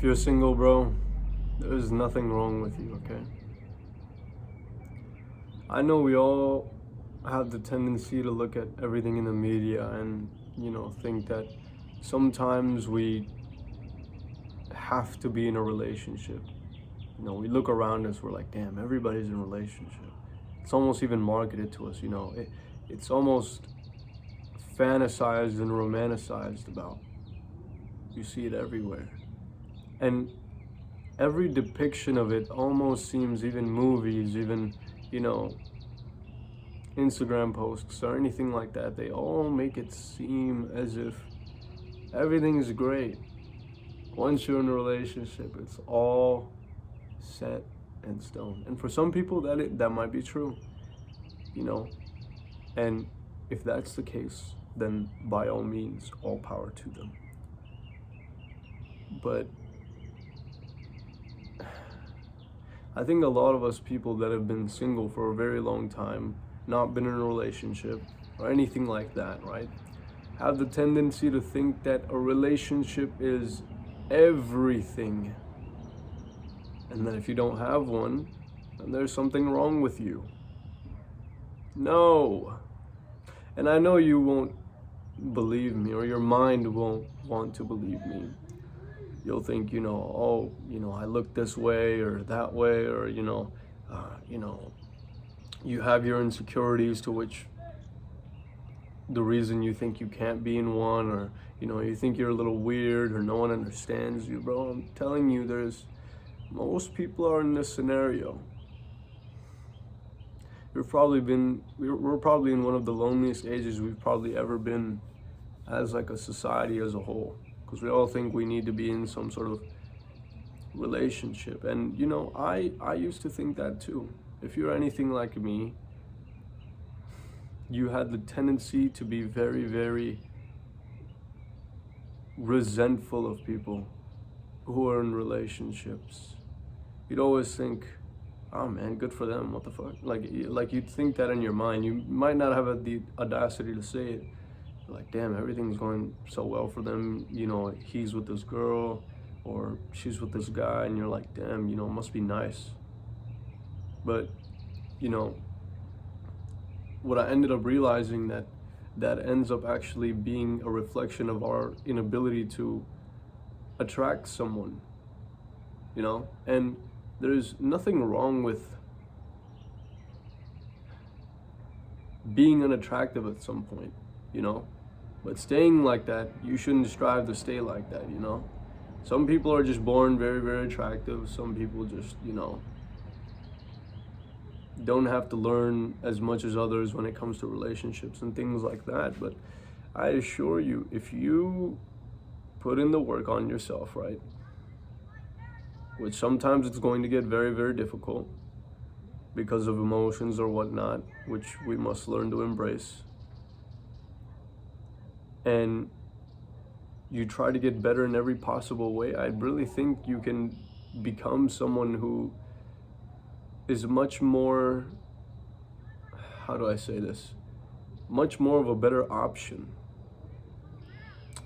If you're single, bro, there's nothing wrong with you, okay? I know we all have the tendency to look at everything in the media and, think that sometimes we have to be in a relationship. We look around us, we're like, damn, everybody's in a relationship. It's almost even marketed to us, it's almost fantasized and romanticized about. You see it everywhere. And every depiction of it almost seems, even movies, even, Instagram posts or anything like that, they all make it seem as if everything is great. Once you're in a relationship, it's all set in stone. And for some people, that might be true, and if that's the case, then by all means, all power to them. But I think a lot of us people that have been single for a very long time, not been in a relationship or anything like that, right, have the tendency to think that a relationship is everything, and that if you don't have one, then there's something wrong with you. No. And I know you won't believe me, or your mind won't want to believe me. You'll think, I look this way or that way, or, you have your insecurities to which the reason you think you can't be in one, or, you think you're a little weird or no one understands you, bro. I'm telling you, most people are in this scenario. We're probably in one of the loneliest ages we've probably ever been as like a society as a whole, because we all think we need to be in some sort of relationship. And I used to think that too. If you're anything like me, you had the tendency to be very, very resentful of people who are in relationships. You'd always think, oh man, good for them, what the fuck? Like you'd think that in your mind. You might not have the audacity to say it. Like, damn, everything's going so well for them. He's with this girl or she's with this guy, and you're like, damn, it must be nice. But, what I ended up realizing that ends up actually being a reflection of our inability to attract someone, and there's nothing wrong with being unattractive at some point, but staying like that, you shouldn't strive to stay like that. Some people are just born very, very attractive. Some people just, don't have to learn as much as others when it comes to relationships and things like that. But I assure you, if you put in the work on yourself, right, which sometimes it's going to get very, very difficult because of emotions or whatnot, which we must learn to embrace, and you try to get better in every possible way, I really think you can become someone who is much more, how do I say this, much more of a better option,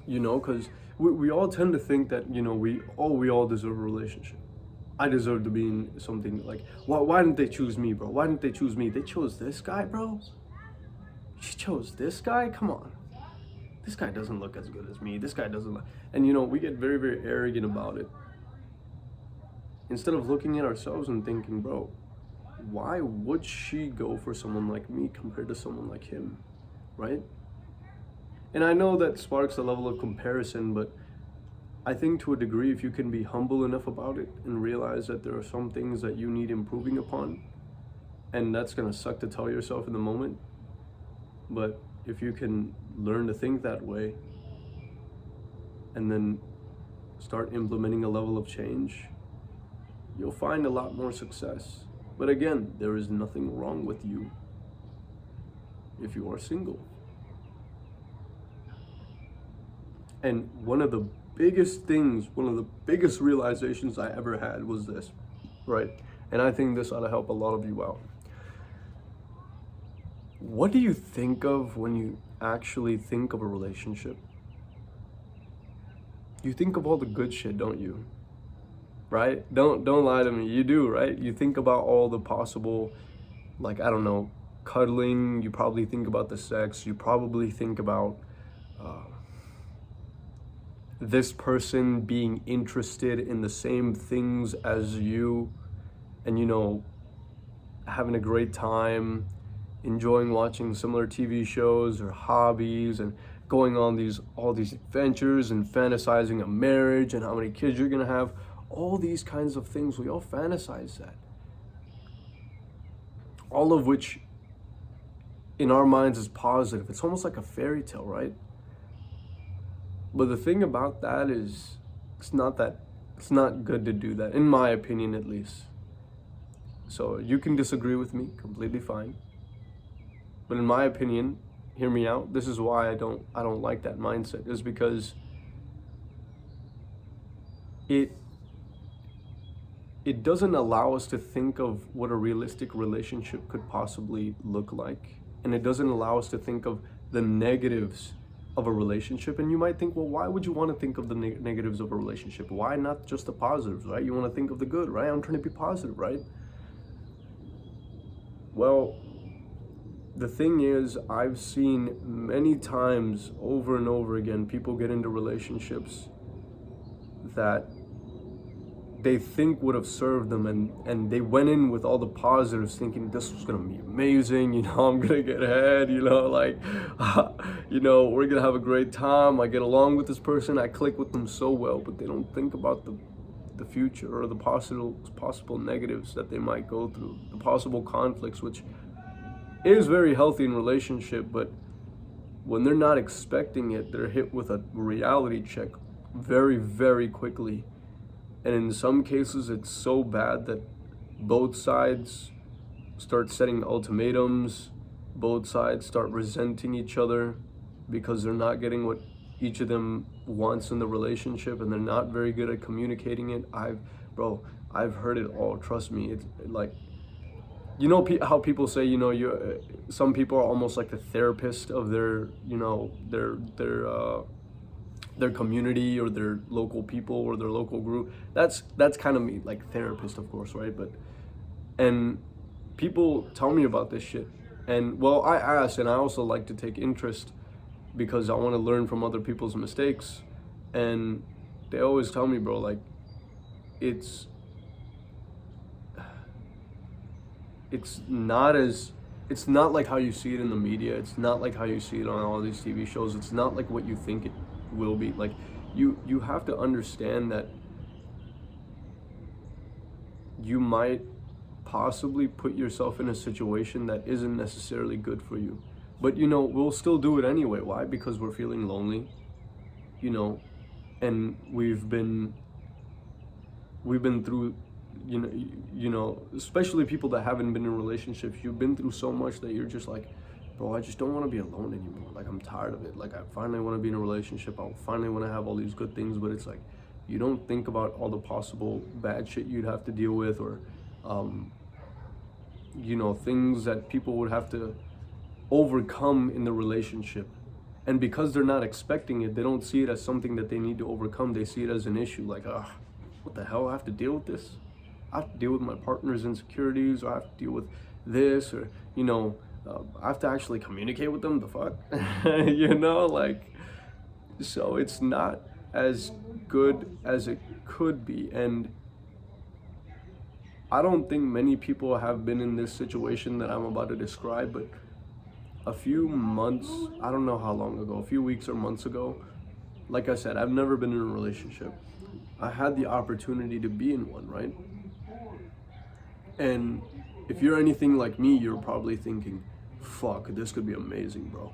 because we all tend to think that, we all deserve a relationship. I deserve to be in something. Like, why didn't they choose me, bro? Why didn't they choose me? They chose this guy, bro. She chose this guy? Come on. This guy doesn't look as good as me. This guy doesn't look... And, we get very, very arrogant about it. Instead of looking at ourselves and thinking, bro, why would she go for someone like me compared to someone like him, right? And I know that sparks a level of comparison, but I think to a degree, if you can be humble enough about it and realize that there are some things that you need improving upon, and that's gonna suck to tell yourself in the moment, but if you can learn to think that way and then start implementing a level of change, you'll find a lot more success. But again, there is nothing wrong with you if you are single. And one of the biggest realizations I ever had was this, right? And I think this ought to help a lot of you out. What do you think of when you actually think of a relationship? You think of all the good shit, don't you? right? Don't lie to me. You do, right? You think about all the possible, like, I don't know, cuddling. You probably think about the sex. You probably think about this person being interested in the same things as you, and having a great time, enjoying watching similar TV shows or hobbies, and going on all these adventures and fantasizing a marriage and how many kids you're gonna have. All these kinds of things, we all fantasize that. All of which in our minds is positive. It's almost like a fairy tale, right? But the thing about that is it's not good to do that, in my opinion at least. So you can disagree with me, completely fine. But in my opinion, hear me out, this is why I don't like that mindset, is because it doesn't allow us to think of what a realistic relationship could possibly look like. And it doesn't allow us to think of the negatives of a relationship. And you might think, well, why would you want to think of the negatives of a relationship? Why not just the positives, right? You want to think of the good, right? I'm trying to be positive, right? Well, the thing is, I've seen many times over and over again, people get into relationships that they think would have served them, and they went in with all the positives thinking this was gonna be amazing, I'm gonna get ahead, like we're gonna have a great time, I get along with this person, I click with them so well, but they don't think about the future or the possible negatives that they might go through, the possible conflicts, which is very healthy in relationship, but when they're not expecting it, they're hit with a reality check very, very quickly. And in some cases, it's so bad that both sides start setting ultimatums, both sides start resenting each other because they're not getting what each of them wants in the relationship, and they're not very good at communicating it. I've heard it all, trust me. It's like, how people say, some people are almost like the therapist of their community or their local people or their local group. That's kind of me, like therapist, of course, right? And people tell me about this shit, and well, I ask, and I also like to take interest because I want to learn from other people's mistakes, and they always tell me, bro, like it's not like how you see it in the media. It's not like how you see it on all these TV shows. It's not like what you think it will be. Like you have to understand that you might possibly put yourself in a situation that isn't necessarily good for you, but we'll still do it anyway. Why? Because we're feeling lonely, and we've been through, especially people that haven't been in relationships, you've been through so much that you're just like, bro, I just don't want to be alone anymore. Like, I'm tired of it. Like, I finally want to be in a relationship. I finally want to have all these good things, but it's like, you don't think about all the possible bad shit you'd have to deal with, or, things that people would have to overcome in the relationship. And because they're not expecting it, they don't see it as something that they need to overcome. They see it as an issue. Like, what the hell? I have to deal with this? I have to deal with my partner's insecurities, or I have to deal with this, or, I have to actually communicate with them. The fuck? So it's not as good as it could be. And I don't think many people have been in this situation that I'm about to describe, but a few months, I don't know how long ago, a few weeks or months ago, like I said, I've never been in a relationship. I had the opportunity to be in one, right? And if you're anything like me, you're probably thinking, fuck, this could be amazing, bro.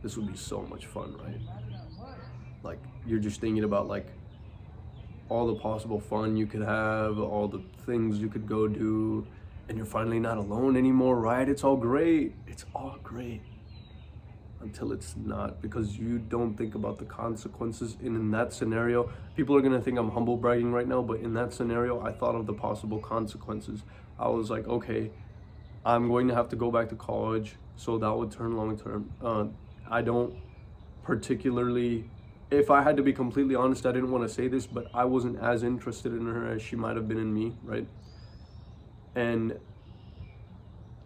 This would be so much fun, right? Like, you're just thinking about, like, all the possible fun you could have, all the things you could go do, and you're finally not alone anymore, right? It's all great. It's all great. Until it's not, because you don't think about the consequences. And in that scenario, people are gonna think I'm humble bragging right now, but in that scenario, I thought of the possible consequences. I was like, okay, I'm going to have to go back to college, so that would turn long term. I don't particularly if I had to be completely honest, I didn't want to say this, but I wasn't as interested in her as she might have been in me, right? And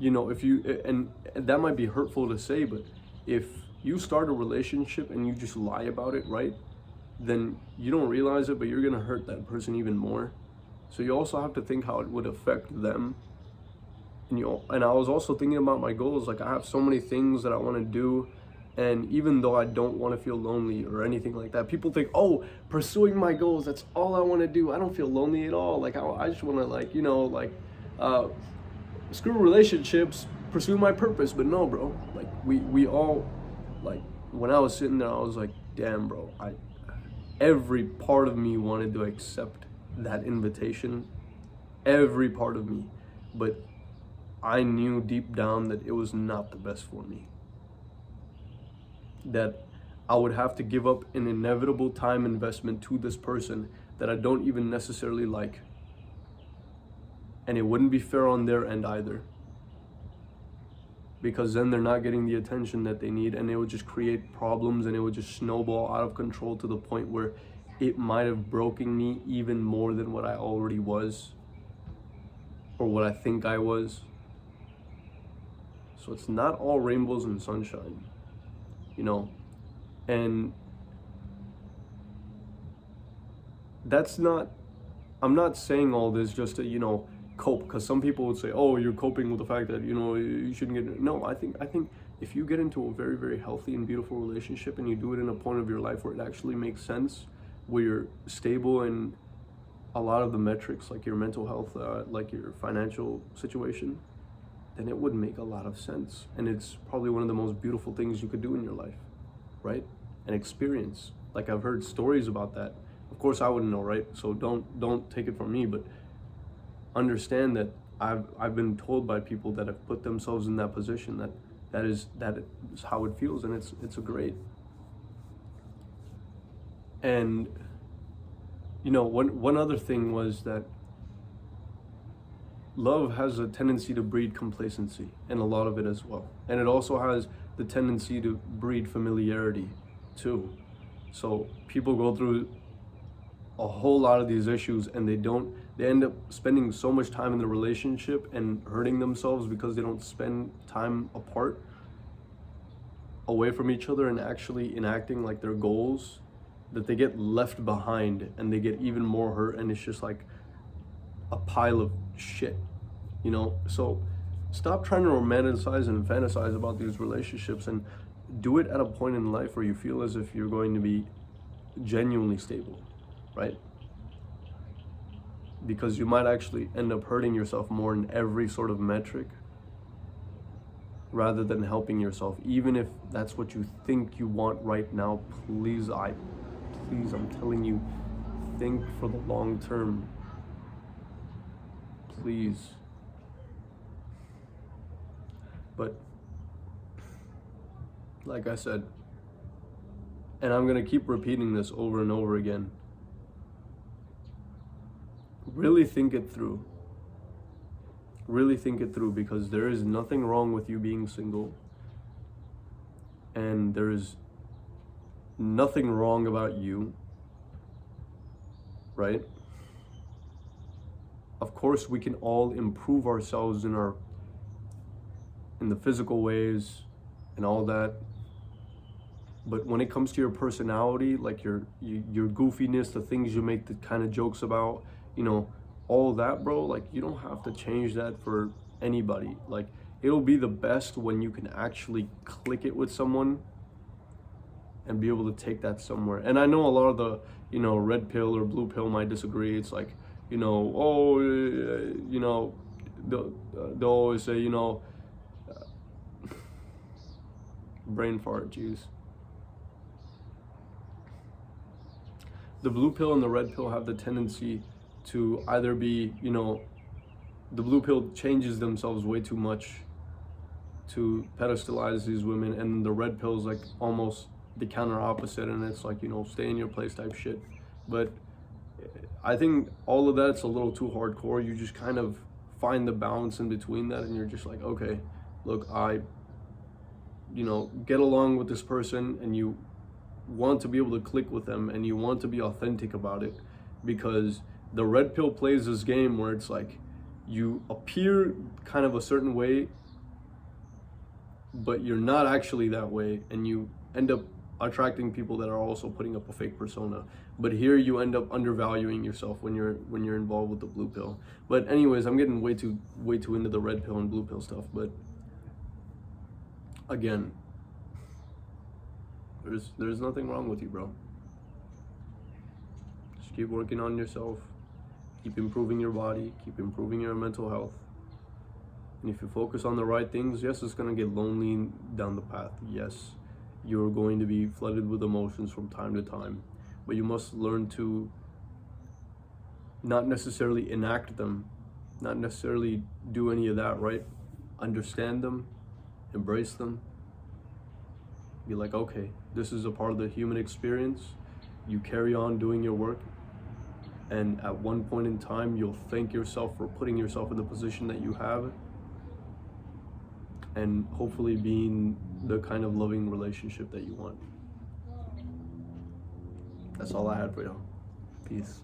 if you, and that might be hurtful to say, but if you start a relationship and you just lie about it, right, then you don't realize it, but you're gonna hurt that person even more. So you also have to think how it would affect them. And I was also thinking about my goals. Like, I have so many things that I want to do, and even though I don't want to feel lonely or anything like that, people think, oh, pursuing my goals, that's all I want to do. I don't feel lonely at all. Like, I just want to, screw relationships, pursue my purpose. But no, bro, like, we all, like, when I was sitting there, I was like, damn, bro, every part of me wanted to accept that invitation, every part of me, but I knew deep down that it was not the best for me. That I would have to give up an inevitable time investment to this person that I don't even necessarily like. And it wouldn't be fair on their end either. Because then they're not getting the attention that they need, and it would just create problems, and it would just snowball out of control to the point where it might have broken me even more than what I already was, or what I think I was. So it's not all rainbows and sunshine, and I'm not saying all this just to, cope, because some people would say, oh, you're coping with the fact that, you shouldn't get, no, I think if you get into a very, very healthy and beautiful relationship and you do it in a point of your life where it actually makes sense, where you're stable in a lot of the metrics, like your mental health, like your financial situation, then it would make a lot of sense. And it's probably one of the most beautiful things you could do in your life, right? An experience. Like, I've heard stories about that. Of course I wouldn't know, right? So don't take it from me, but understand that I've been told by people that have put themselves in that position that is how it feels, and it's a great. And one other thing was that love has a tendency to breed complacency, and a lot of it as well. And it also has the tendency to breed familiarity too. So people go through a whole lot of these issues, and they end up spending so much time in the relationship and hurting themselves because they don't spend time apart, away from each other, and actually enacting like their goals, that they get left behind and they get even more hurt, and it's just like a pile of shit, So stop trying to romanticize and fantasize about these relationships, and do it at a point in life where you feel as if you're going to be genuinely stable, right? Because you might actually end up hurting yourself more in every sort of metric rather than helping yourself. Even if that's what you think you want right now, please, I'm telling you, think for the long term. Please. But like I said, and I'm gonna keep repeating this over and over again, really think it through. Really think it through, because there is nothing wrong with you being single, and there is nothing wrong about you, right? Of course, we can all improve ourselves in the physical ways and all that. But when it comes to your personality, like your goofiness, the things you make the kind of jokes about, all that, bro, like, you don't have to change that for anybody. Like, it'll be the best when you can actually click it with someone and be able to take that somewhere. And I know a lot of the, red pill or blue pill might disagree. It's like, they'll always say, brain fart, jeez. The blue pill and the red pill have the tendency to either be, the blue pill changes themselves way too much to pedestalize these women, and the red pill is like almost the counter opposite, and it's like, stay in your place type shit. But I think all of that's a little too hardcore. You just kind of find the balance in between that, and you're just like, okay, look, I get along with this person, and you want to be able to click with them and you want to be authentic about it, because the red pill plays this game where it's like you appear kind of a certain way, but you're not actually that way, and you end up attracting people that are also putting up a fake persona. But here you end up undervaluing yourself when you're involved with the blue pill. But anyways, I'm getting way too into the red pill and blue pill stuff. But again, there's nothing wrong with you, bro. Just keep working on yourself, keep improving your body, keep improving your mental health. And if you focus on the right things, yes, it's gonna get lonely down the path. Yes, you're going to be flooded with emotions from time to time, but you must learn to not necessarily enact them, not necessarily do any of that, right? Understand them, embrace them, be like, okay, this is a part of the human experience. You carry on doing your work, and at one point in time, you'll thank yourself for putting yourself in the position that you have, and hopefully being the kind of loving relationship that you want. That's all I had for y'all. Peace.